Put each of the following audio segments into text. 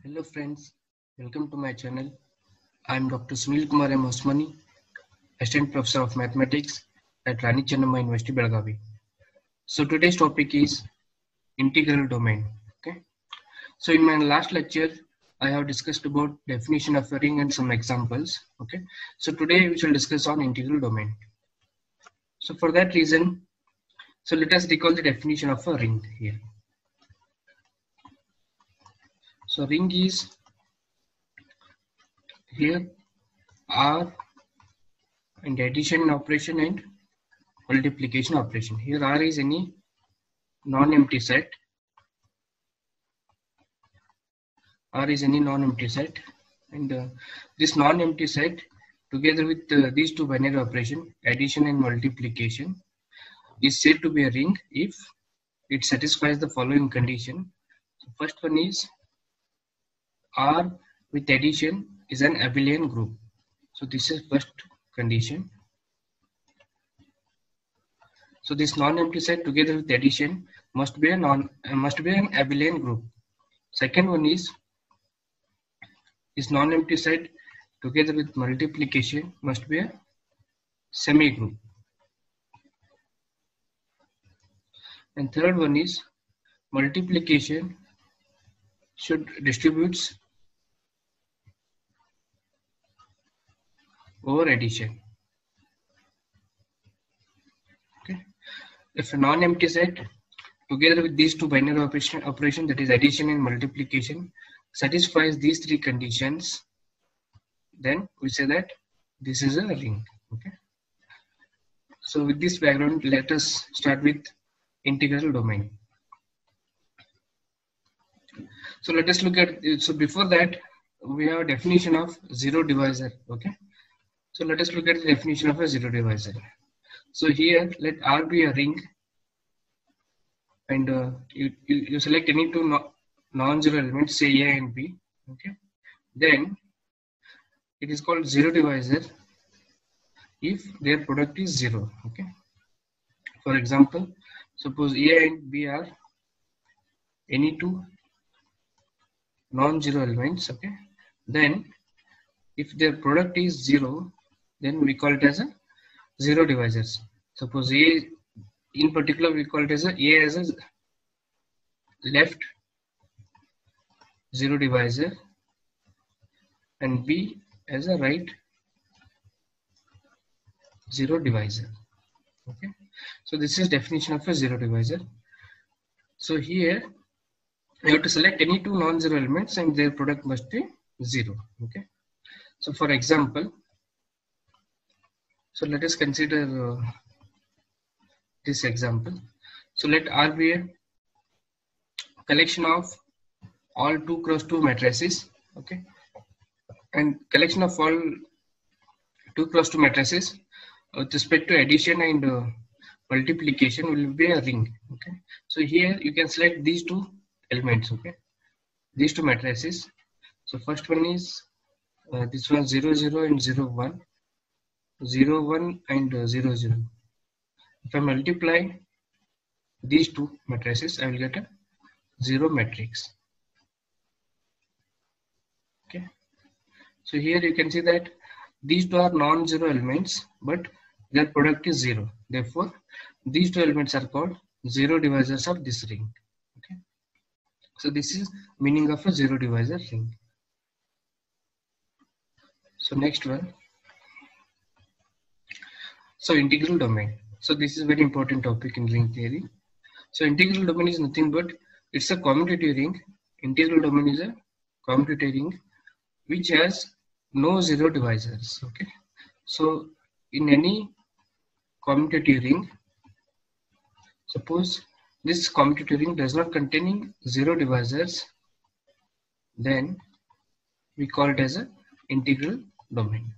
Hello friends, welcome to my channel. I am Dr. Sunil Kumar M. Osmani, Assistant Professor of Mathematics at Rani Chennamma University, Belagavi. So today's topic is integral domain. Okay. So in my last lecture, I have discussed about definition of a ring and some examples. Okay. So today we shall discuss on integral domain. So for that reason, so let us recall the definition of a ring here. So ring is here R and addition operation and multiplication operation. Here R is any non-empty set. R is any non-empty set, and this non-empty set together with these two binary operation, addition and multiplication, is said to be a ring if it satisfies the following condition. So first one is R with addition is an abelian group. So this is first condition. So this non-empty set together with addition must be an abelian group. Second one is this non-empty set together with multiplication must be a semi-group. And third one is multiplication should distributes over addition. Okay. If a non-empty set together with these two binary operation, that is addition and multiplication, satisfies these three conditions, then we say that this is a ring. Okay. So with this background, let us start with integral domain. So let us look at it. So before that, we have a definition of zero divisor. Okay. So let us look at the definition of a zero divisor. So here, let R be a ring, and you select any two non-zero elements, say A and B. Okay. Then it is called zero divisor if their product is zero. Okay. For example, suppose A and B are any two non-zero elements. Okay. Then if their product is zero, then we call it as a zero divisors. Suppose A in particular, we call it as A as a left zero divisor and B as a right zero divisor. Okay. So this is definition of a zero divisor. So here you have to select any two non-zero elements and their product must be zero. Okay. So for example, so let us consider this example. So let R be a collection of all 2 cross 2 matrices. Okay. And collection of all 2 cross 2 matrices with respect to addition and multiplication will be a ring. Okay. So here you can select these two elements. Okay. These two matrices. So first one is this one 0 0 and 0 1, 0 1 and 0 0. If I multiply these two matrices, I will get a zero matrix. Okay. So here you can see that these two are non-zero elements, but their product is zero. Therefore, these two elements are called zero divisors of this ring. Okay. So this is meaning of a zero divisor ring. So next one. So integral domain. So this is very important topic in ring theory. So integral domain is nothing but it's a commutative ring. Integral domain is a commutative ring which has no zero divisors. Okay. So in any commutative ring, suppose this commutative ring does not contain zero divisors, then we call it as a integral domain.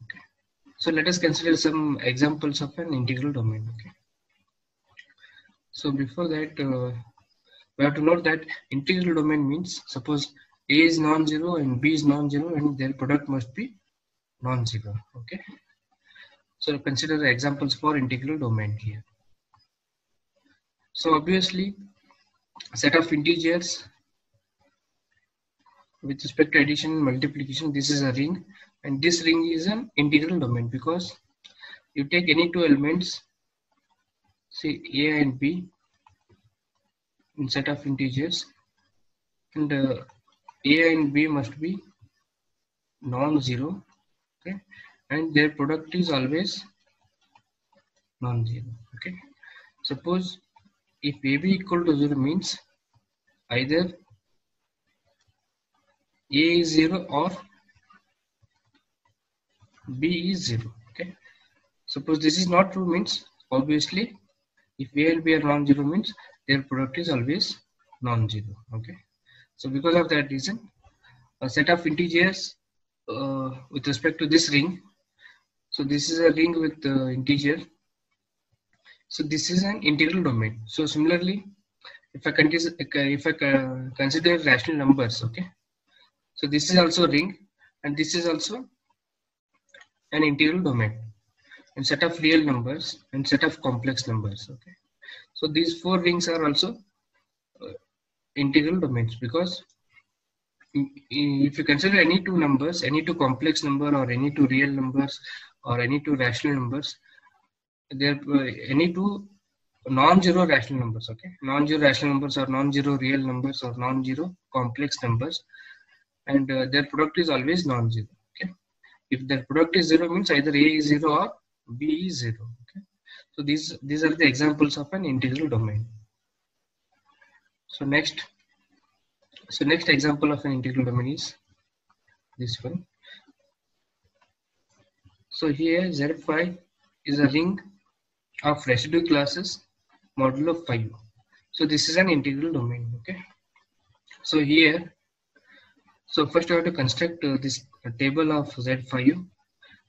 Okay. So let us consider some examples of an integral domain. Okay. So before that, we have to note that integral domain means suppose A is non-zero and B is non-zero and their product must be non-zero. Okay. So consider the examples for integral domain here. So obviously set of integers with respect to addition and multiplication. This is a ring, and this ring is an integral domain because you take any two elements, say a and b, in set of integers, and a and b must be non-zero, okay, and their product is always non-zero. Okay, suppose if ab equal to 0 means either a is 0 or b is 0. Okay, suppose this is not true means obviously if a and b are non-zero means their product is always non-zero. Okay, so because of that reason, a set of integers with respect to this ring, so this is a ring with integer, so this is an integral domain. So similarly, if I consider rational numbers, okay, so this is also a ring and this is also an integral domain, and set of real numbers and set of complex numbers. Okay, so these four rings are also integral domains because if you consider any two numbers, any two complex number or any two real numbers or any two rational numbers, there any two non-zero rational numbers, okay, non-zero rational numbers or non-zero real numbers or non-zero complex numbers, and their product is always non-zero. Okay, if their product is zero means either a is zero or b is zero. Okay, so these are the examples of an integral domain. So next example of an integral domain is this one. So here Z5 is a ring of residue classes modulo 5. So this is an integral domain. Okay, so here, so first you have to construct this table of Z5.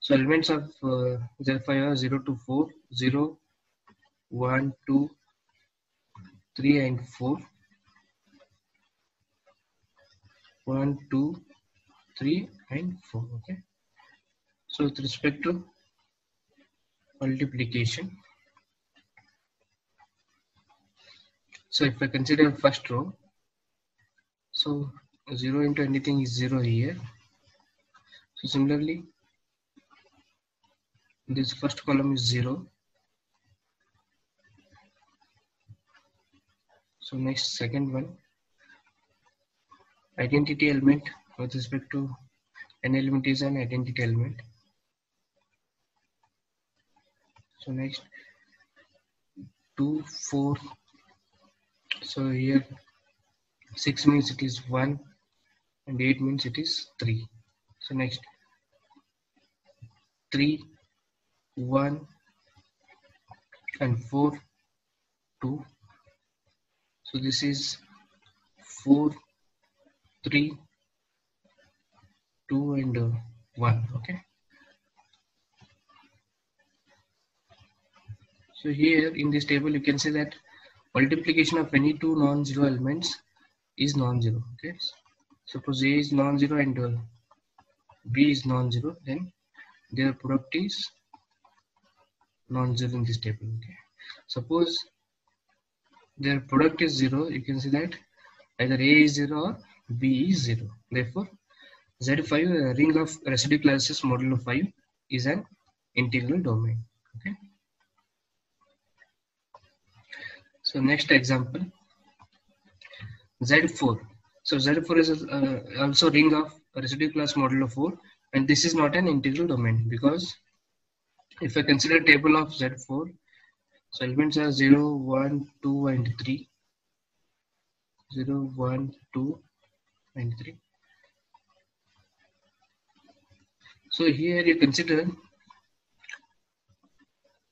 So elements of Z5 are 0 to 4, 0, 1, 2, 3 and 4. 1, 2, 3 and 4. Okay, so with respect to multiplication, so if I consider first row, so 0 into anything is 0 here. So similarly, this first column is 0. So next, second one, identity element with respect to an element is an identity element. So next, 2, 4. So here 6 means it is 1 and 8 means it is 3. So next, 3, 1 and 4, 2. So this is 4, 3, 2 and 1. Okay, so here in this table you can see that multiplication of any two non-zero elements is non-zero. Okay, suppose A is non-zero and B is non-zero, then their product is non-zero in this table. Okay, suppose their product is 0, you can see that either A is 0 or B is 0. Therefore, Z5, a ring of residue classes modulo 5, is an integral domain. Okay, so next example, Z4. So Z4 is also ring of residue class modulo 4, and this is not an integral domain because if I consider table of Z4, so elements are 0, 1, 2 and 3. 0, 1, 2 and 3. So here you consider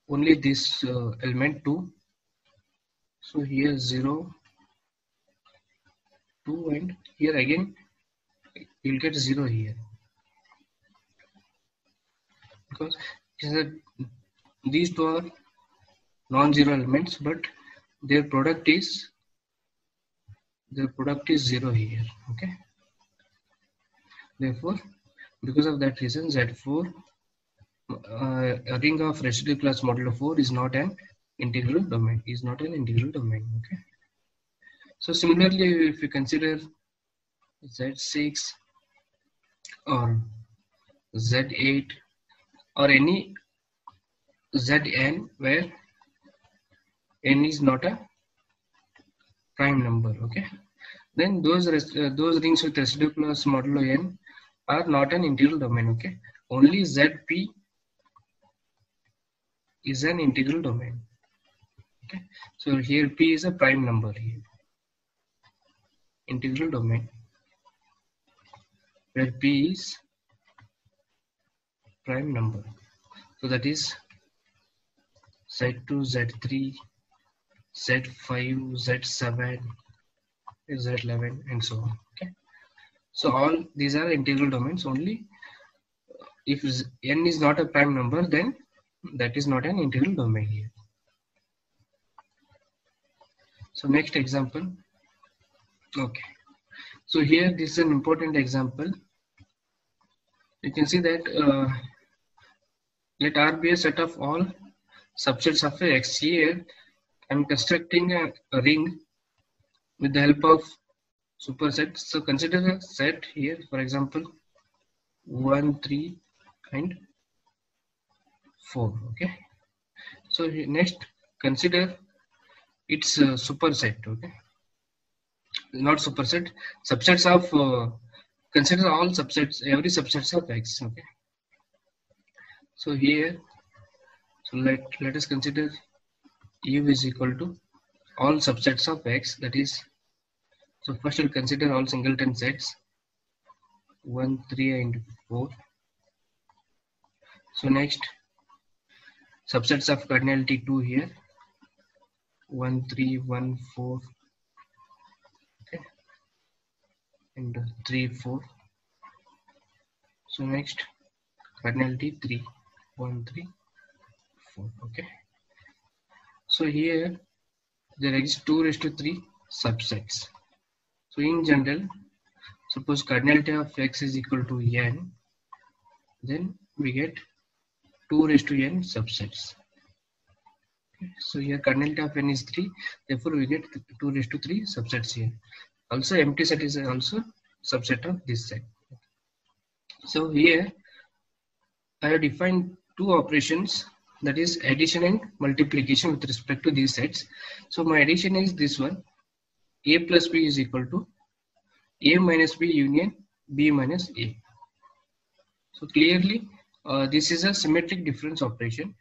only this element 2. So here 0, 2 and here again you'll get 0 here because these two are non-zero elements, but their product is 0 here. Okay, therefore because of that reason Z4, a ring of residue class modulo 4, is not an integral domain. Okay, So similarly, if you consider Z6 or Z8 or any Zn where n is not a prime number, okay, then those rings with residue clause modulo n are not an integral domain, okay. Only Zp is an integral domain, okay. So here p is a prime number here, integral domain where p is prime number. So that is Z2, Z3, Z5, Z7, Z11 and so on, okay. So all these are integral domains. Only if n is not a prime number, then that is not an integral domain here. So next example, okay. So here this is an important example. You can see that let R be a set of all subsets of a X. Here I am constructing a ring with the help of superset. So consider a set here, for example 1, 3 and 4, okay. So next consider its superset, okay, not superset, subsets of consider all subsets, every subsets of X, okay. So here, so let us consider U is equal to all subsets of X, that is, so first we'll consider all singleton sets 1, 3 and 4. So next subsets of cardinality 2 here 1, 3, 1, 4, okay, and 3, 4. So next cardinality 3, 1, 3, 4, okay. So here there exists 2 raised to 3 subsets. So in general, suppose cardinality of X is equal to n, then we get 2 raised to n subsets. Okay. So here cardinality of n is 3, therefore we get 2 raised to 3 subsets here. Also empty set is also subset of this set. So here I have defined two operations, that is addition and multiplication with respect to these sets. So my addition is this one, a plus b is equal to a minus b union b minus a. So clearly this is a symmetric difference operation,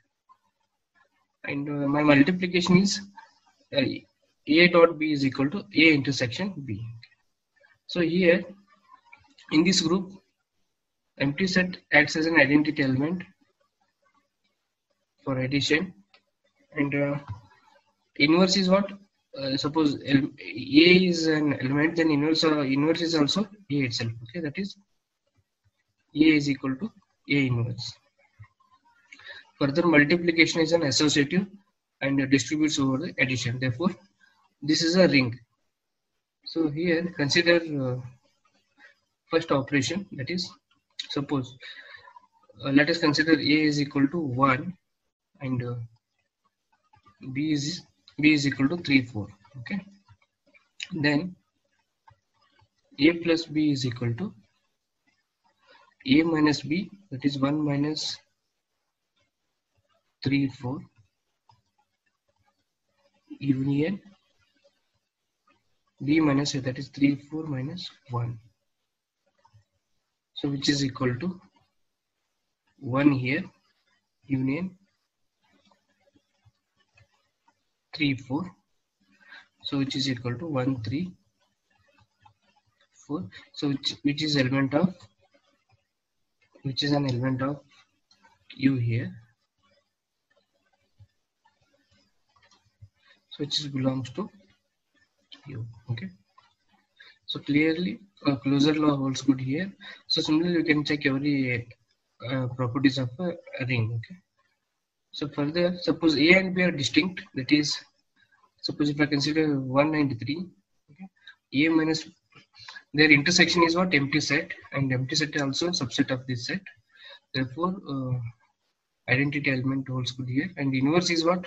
and my multiplication is a dot b is equal to a intersection b. So here in this group, empty set acts as an identity element for addition, and inverse is what? Suppose A is an element, then inverse is also A itself, okay, that is A is equal to A inverse. Further multiplication is an associative and distributes over the addition, therefore this is a ring. So here consider first operation, that is, suppose let us consider A is equal to 1 and b is equal to 3, 4, okay. Then a plus b is equal to a minus b, that is 1 minus 3, 4 union b minus a, that is 3, 4 minus 1. So which is equal to 1 here union 3, 4. So which is equal to 1, 3, 4. So which is an element of u here. So which belongs to u, okay. So clearly closure law holds good here. So similarly you can check every properties of a ring, okay. So further, suppose A and B are distinct, that is, suppose if I consider 1 and 3, okay, A minus, their intersection is what? Empty set, and empty set is also a subset of this set. Therefore, identity element holds good here, and inverse is what?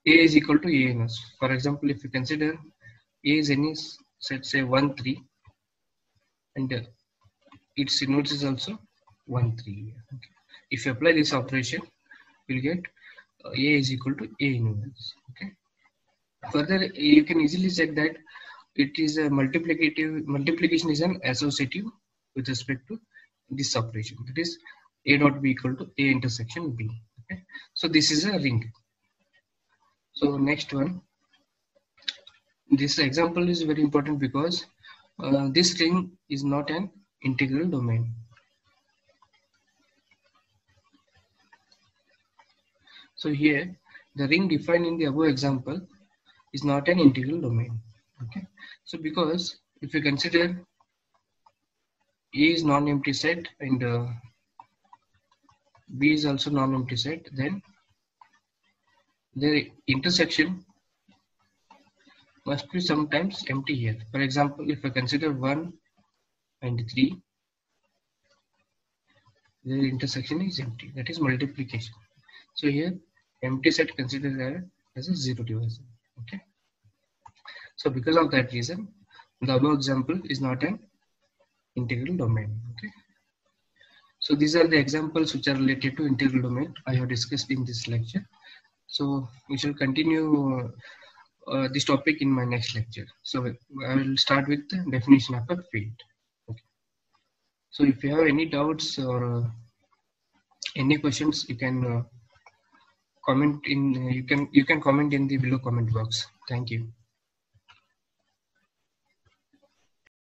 A is equal to A inverse. For example, if you consider A is any set, say 1 3, and its inverse is also 1 3. Okay. If you apply this operation, you'll get A is equal to A inverse. Okay. Further, you can easily check that it is a multiplication is an associative with respect to this operation, that is A dot B equal to A intersection B. Okay. So this is a ring. So next one, this example is very important because this ring is not an integral domain. So here the ring defined in the above example is not an integral domain. Okay. So because if you consider A is non-empty set and B is also non-empty set, then the intersection must be sometimes empty here. For example, if I consider 1 and 3, the intersection is empty, that is multiplication. So here empty set considered as a zero divisor. Okay. So because of that reason, the above example is not an integral domain. Okay. So these are the examples which are related to integral domain I have discussed in this lecture. So we shall continue this topic in my next lecture. So I will start with the definition of a field. Okay. So if you have any doubts or any questions, you can comment in you can comment in the below comment box. Thank you.